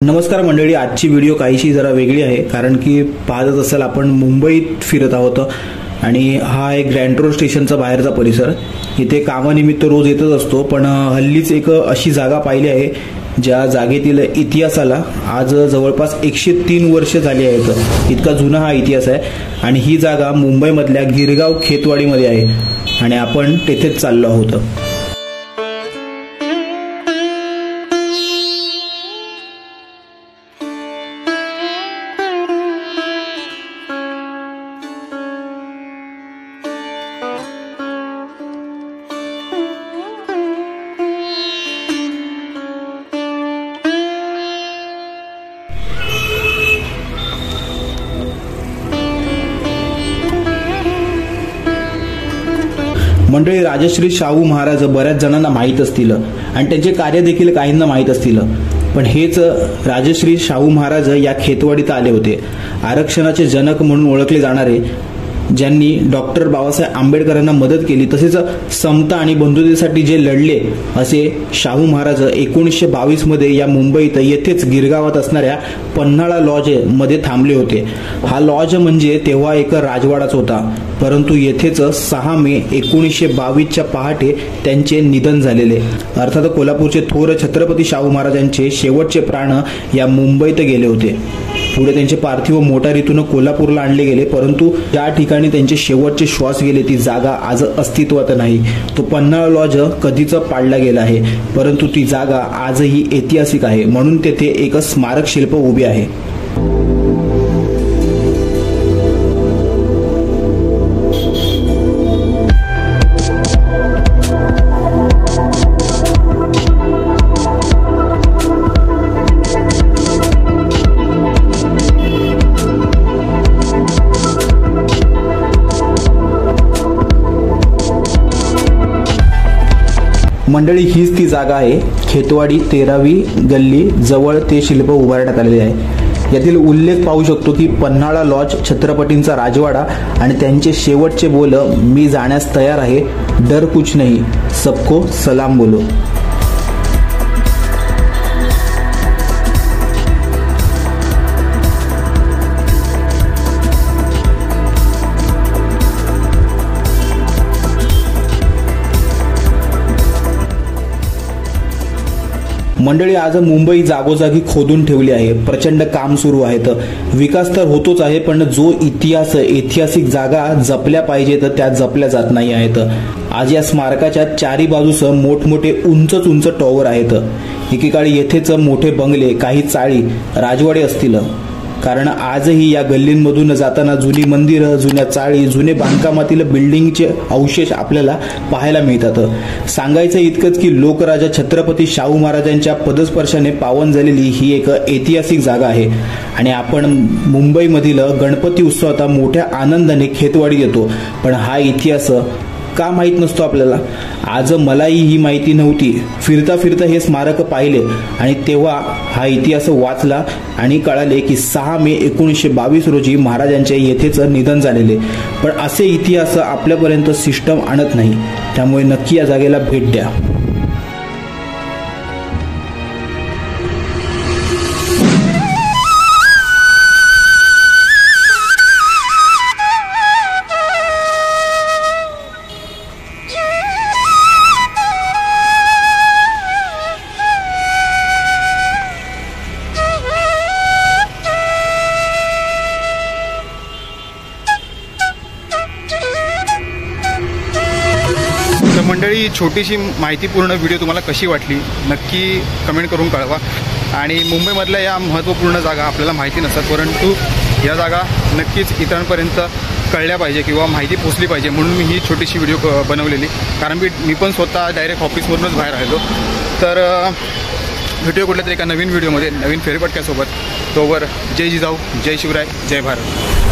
नमस्कार मंडळी, आजची व्हिडिओ काहीशी जरा वेगळी आहे कारण की पाहतच असाल आपण मुंबईत फिरत आहोत आणि हा एक ग्रँड रोड स्टेशनचा बाहेरचा परिसर. इथे कामानिमित्त रोज येतच असतो, पण हल्लीच एक अशी जागा पाहिली आहे ज्या जागेतील इतिहासाला आज जवळपास 103 वर्ष झाली आहेत. इतका जुना हा इतिहास आहे आणि ही जागा मुंबईमधल्या गिरगाव खेतवाडीमध्ये आहे आणि आपण तेथेच चाललो आहोत. मंडळी, राजश्री शाहू महाराज बऱ्याच जणांना माहीत असतील आणि त्यांचे कार्य देखील काहींना माहीत असतील, पण हेच राजश्री शाहू महाराज या खेतवाडीत आले होते. आरक्षणाचे जनक म्हणून ओळखले जाणारे, ज्यांनी डॉक्टर बाबासाहेब आंबेडकरांना मदत केली, तसेच समता आणि बंधुतेसाठी जे लढले, असे शाहू महाराज 1922 मध्ये या मुंबईत येथेच गिरगावात असणाऱ्या पन्हाळा लॉज मध्ये थांबले होते. हा लॉज म्हणजे तेव्हा एक राजवाडाच होता, परंतु येथेच 6 मे 1922च्या पहाटे त्यांचे निधन झालेले. अर्थात कोल्हापूरचे थोर छत्रपती शाहू महाराजांचे शेवटचे प्राण या मुंबईत गेले होते. पुढे त्यांचे पार्थिव मोटारीतून कोल्हापूरला आणले गेले, परंतु ज्या ठिकाणी त्यांचे शेवटचे श्वास गेले ती जागा आज अस्तित्वात नाही. तो पन्हाळा लॉज कधीच पाडला गेला आहे, परंतु ती जागा आजही ऐतिहासिक आहे, म्हणून तेथे एक स्मारक शिल्प उभे आहे. मंडळी, हीच ती जागा आहे. खेतवाडी 13वी गल्ली जवळ ते शिल्प उभारण्यात आलेले आहे. यातील उल्लेख पाहू शकतो की पन्हाळा लॉज, छत्रपतींचा राजवाडा आणि त्यांचे शेवटचे बोल, मी जाण्यास तयार आहे, डर कुछ नहीं, सबको सलाम बोलो. मंडळी, आज मुंबई जागोजागी खोदून ठेवली आहे. प्रचंड काम सुरू आहे. विकास तर होतोच आहे, पण जो इतिहास, ऐतिहासिक जागा जपल्या पाहिजेत त्या जपल्या जात नाही आहेत. आज या स्मारकाच्या चारी बाजूस मोठमोठे उंच टॉवर आहेत. एकेकाळी येथेच मोठे बंगले, काही चाळी, राजवाडे असतील, कारण आजही या गल्लींमधून जाताना जुनी मंदिरं, जुन्या चाळी, जुने बांधकामातील बिल्डिंगचे अवशेष आपल्याला पाहायला मिळतात. सांगायचं इतकंच की लोकराजा छत्रपती शाहू महाराजांच्या पदस्पर्शाने पावन झालेली ही एक ऐतिहासिक जागा आहे आणि आपण मुंबईमधील गणपती उत्सवात मोठ्या आनंदाने खेतवाडी येतो, पण हा इतिहास का माहीत नसतो आपल्याला. आज मलाही ही माहिती नव्हती. फिरता फिरता हे स्मारक पाहिले आणि तेव्हा हा इतिहास वाचला आणि कळाले की 6 मे 1922 रोजी महाराजांचे येथेच निधन झालेले. पण असे इतिहास आपल्यापर्यंत सिस्टम आणत नाही, त्यामुळे नक्की या जागेला भेट द्या. मंडळी, छोटीशी माहितीपूर्ण व्हिडिओ तुम्हाला कशी वाटली नक्की कमेंट करून कळवा. आणि मुंबईमधल्या या महत्त्वपूर्ण जागा आपल्याला माहिती नसतात, परंतु या जागा नक्कीच इतरांपर्यंत कळल्या पाहिजे किंवा माहिती पोचली पाहिजे म्हणून मी ही छोटीशी व्हिडिओ बनवलेली. कारण मी पण स्वतः डायरेक्ट ऑफिसवरूनच बाहेर आलो. तर व्हिडिओ कुठल्या तरी एका नवीन व्हिडिओमध्ये नवीन फेरफटक्यासोबत. तोवर जय जिजाऊ, जय शिवराय, जय भारत.